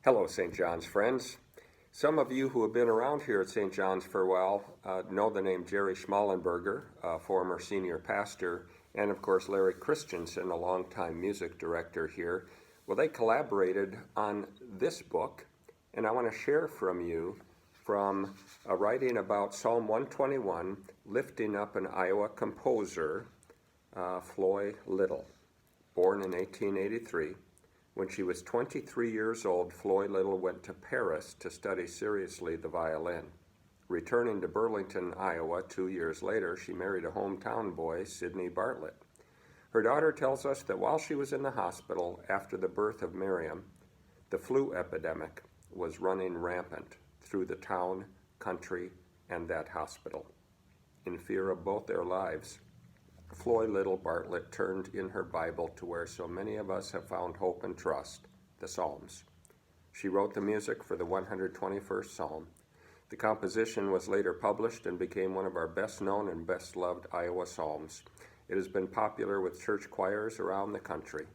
Hello, St. John's friends. Some of you who have been around here at St. John's for a while know the name Jerry Schmallenberger, a former senior pastor, and of course Larry Christensen, a longtime music director here. Well, they collaborated on this book, and I want to share from you from a writing about Psalm 121, lifting up an Iowa composer, Floy Little, born in 1883. When she was 23 years old, Floy Little went to Paris to study seriously the violin. Returning to Burlington, Iowa 2 years later, she married a hometown boy, Sidney Bartlett. Her daughter tells us that while she was in the hospital after the birth of Miriam, the flu epidemic was running rampant through the town, country, and that hospital. In fear of both their lives, Floy Little Bartlett turned in her Bible to where so many of us have found hope and trust, the Psalms. She wrote the music for the 121st Psalm. The composition was later published and became one of our best known and best loved Iowa Psalms. It has been popular with church choirs around the country.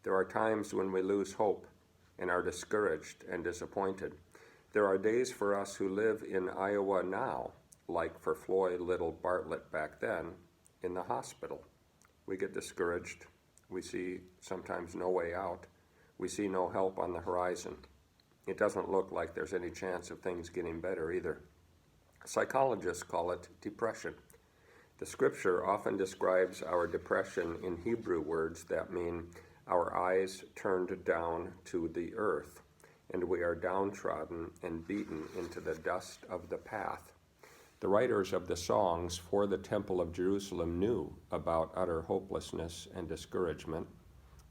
There are times when we lose hope and are discouraged and disappointed. There are days for us who live in Iowa now, like for Floy Little Bartlett back then, in the hospital. We get discouraged. We see sometimes no way out. We see no help on the horizon. It doesn't look like there's any chance of things getting better either. Psychologists call it depression. The scripture often describes our depression in Hebrew words that mean our eyes turned down to the earth, and we are downtrodden and beaten into the dust of the path. The writers of the songs for the Temple of Jerusalem knew about utter hopelessness and discouragement.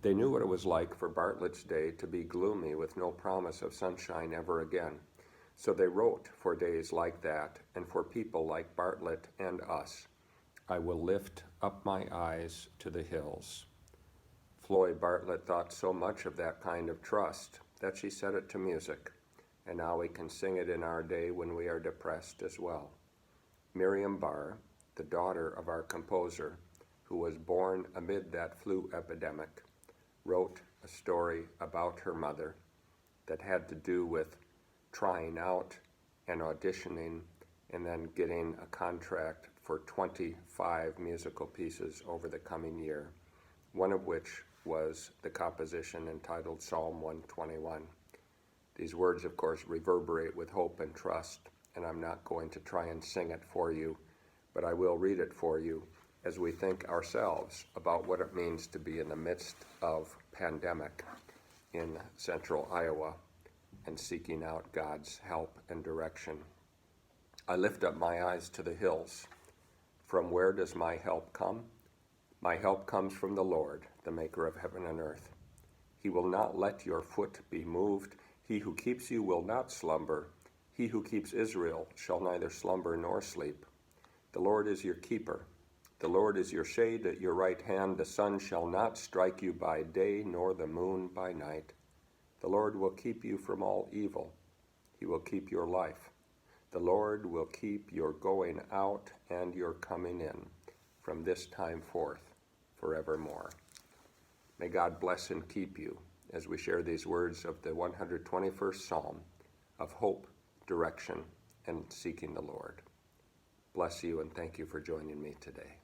They knew what it was like for Bartlett's day to be gloomy with no promise of sunshine ever again. So they wrote for days like that and for people like Bartlett and us. I will lift up my eyes to the hills. Floy Bartlett thought so much of that kind of trust that she set it to music, and now we can sing it in our day when we are depressed as well. Miriam Barr, the daughter of our composer, who was born amid that flu epidemic, wrote a story about her mother that had to do with trying out and auditioning and then getting a contract for 25 musical pieces over the coming year, one of which was the composition entitled Psalm 121. These words, of course, reverberate with hope and trust, and I'm not going to try and sing it for you, but I will read it for you as we think ourselves about what it means to be in the midst of pandemic in central Iowa and seeking out God's help and direction. I lift up my eyes to the hills. From where does my help come? My help comes from the Lord, the maker of heaven and earth. He will not let your foot be moved. He who keeps you will not slumber. He who keeps Israel shall neither slumber nor sleep. The Lord is your keeper. The Lord is your shade at your right hand. The sun shall not strike you by day, nor the moon by night. The Lord will keep you from all evil. He will keep your life. The Lord will keep your going out and your coming in from this time forth forevermore. May God bless and keep you as we share these words of the 121st Psalm of hope, direction, and seeking the Lord. Bless you and thank you for joining me today.